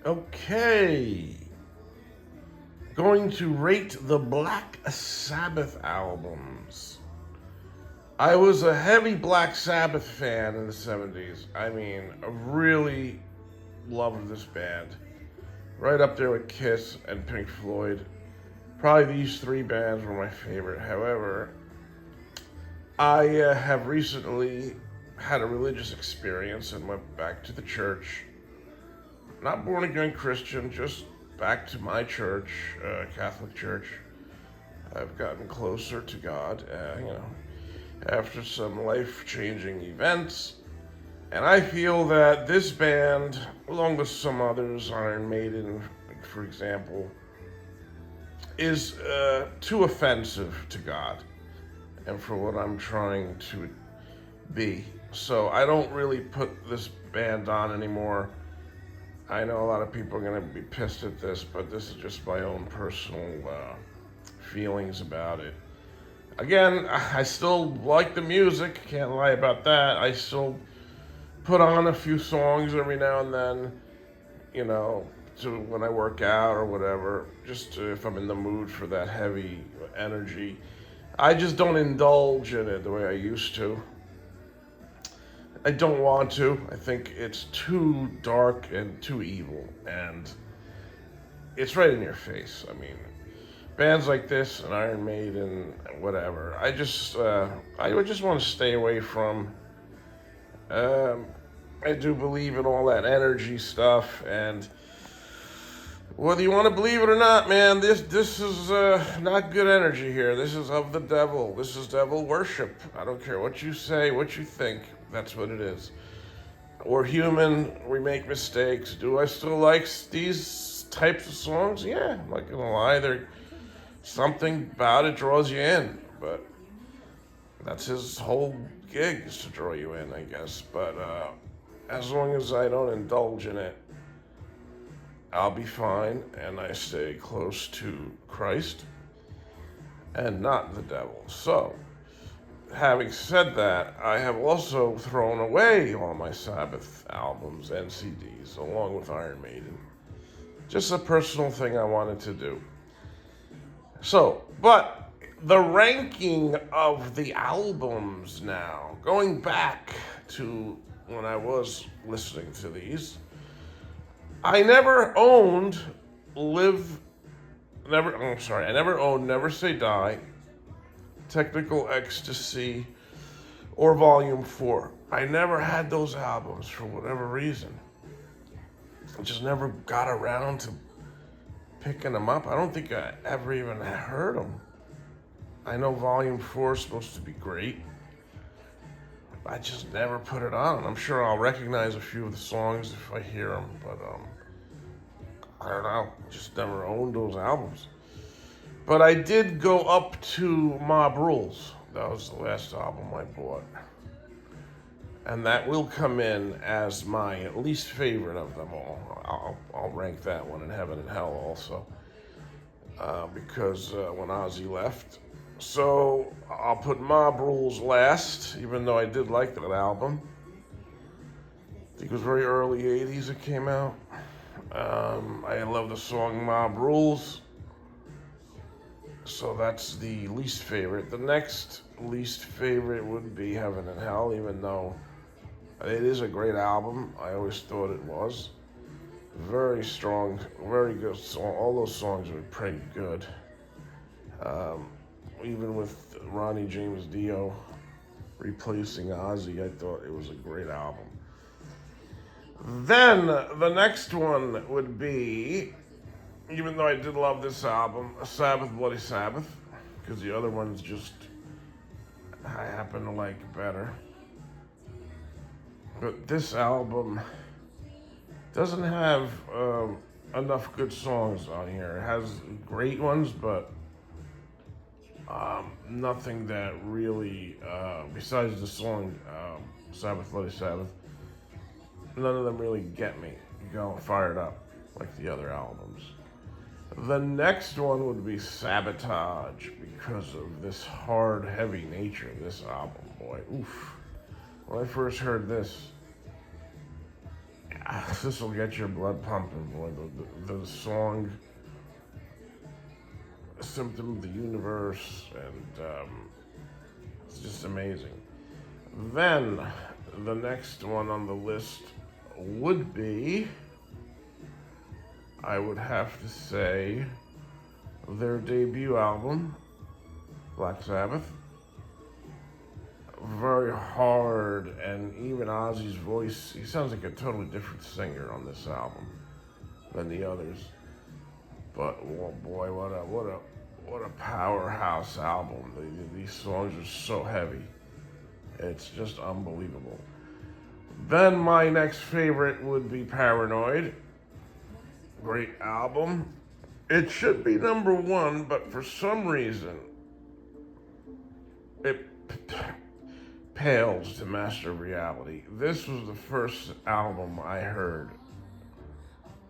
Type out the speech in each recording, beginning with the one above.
Okay. Going to rate the Black Sabbath albums. I was a heavy Black Sabbath fan in the 70s. I mean, I really loved this band. Right up there with Kiss and Pink Floyd. Probably these three bands were my favorite. However, I have recently had a religious experience and went back to the church. Not born again Christian, just back to my church, Catholic Church. I've gotten closer to God, after some life-changing events. And I feel that this band, along with some others, Iron Maiden, for example, is too offensive to God and for what I'm trying to be. So I don't really put this band on anymore. I know a lot of people are going to be pissed at this, but this is just my own personal feelings about it. Again, I still like the music, can't lie about that. I still put on a few songs every now and then, to when I work out or whatever, just if I'm in the mood for that heavy energy. I just don't indulge in it the way I used to. I don't want to. I think it's too dark and too evil, and it's right in your face. I mean, bands like this and Iron Maiden, whatever. I just want to stay away from. I do believe in all that energy stuff, and whether you want to believe it or not, man, this is not good energy here. This is of the devil. This is devil worship. I don't care what you say, what you think. That's what it is. We're human. We make mistakes. Do I still like these types of songs? Yeah, I'm not gonna lie. There's something about it draws you in, but that's his whole gig, is to draw you in, I guess. But as long as I don't indulge in it, I'll be fine, and I stay close to Christ and not the devil. So, having said that, I have also thrown away all my Sabbath albums and CDs, along with Iron Maiden. Just a personal thing I wanted to do. So, but the ranking of the albums now, going back to when I was listening to these, I never owned I never owned Never Say Die, Technical Ecstasy, or Volume 4. I never had those albums for whatever reason. I just never got around to picking them up. I don't think I ever even heard them. I know Volume 4 is supposed to be great. I just never put it on. I'm sure I'll recognize a few of the songs if I hear them, but I don't know. Just never owned those albums. But I did go up to Mob Rules. That was the last album I bought. And that will come in as my least favorite of them all. I'll rank that one in Heaven and Hell also. Because when Ozzy left. So I'll put Mob Rules last, even though I did like that album. I think it was very early 80s it came out. I love the song Mob Rules. So that's the least favorite. The next least favorite would be Heaven and Hell, even though it is a great album. I always thought it was. Very strong, very good song. All those songs are pretty good. Even with Ronnie James Dio replacing Ozzy, I thought it was a great album. Then the next one would be, even though I did love this album, Sabbath, Bloody Sabbath, because the other ones just I happen to like better. But this album doesn't have enough good songs on here. It has great ones, but nothing that really, besides the song Sabbath, Bloody Sabbath, none of them really get me going fired up like the other albums. The next one would be Sabotage, because of this hard, heavy nature of this album. Boy, oof. When I first heard this, This will get your blood pumping, boy. The song Symptom of the Universe, and it's just amazing. Then, the next one on the list would be, I would have to say, their debut album, Black Sabbath. Very hard, and even Ozzy's voice, he sounds like a totally different singer on this album than the others. But oh boy, what a powerhouse album. These songs are so heavy. It's just unbelievable. Then my next favorite would be Paranoid. Great album. It should be number one, but for some reason, it pales to Master of Reality. This was the first album I heard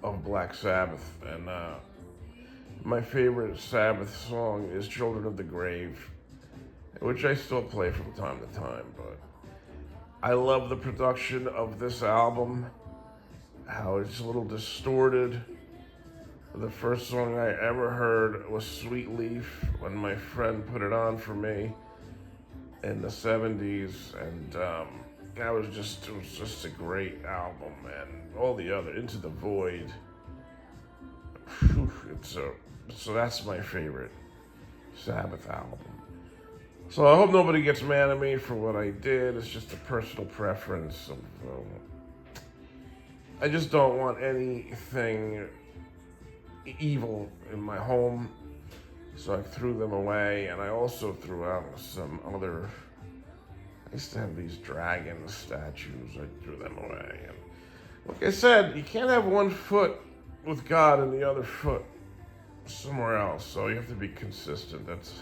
of Black Sabbath, and my favorite Sabbath song is Children of the Grave, which I still play from time to time, but I love the production of this album, how it's a little distorted. The first song I ever heard was Sweet Leaf when my friend put it on for me in the 70s, and it was just a great album, and all the other, Into the Void. Whew, so that's my favorite Sabbath album. So I hope nobody gets mad at me for what I did. It's just a personal preference. I just don't want anything evil in my home, so I threw them away, and I also threw out some other. I used to have these dragon statues. I threw them away, and like I said, you can't have one foot with God and the other foot somewhere else, so you have to be consistent. That's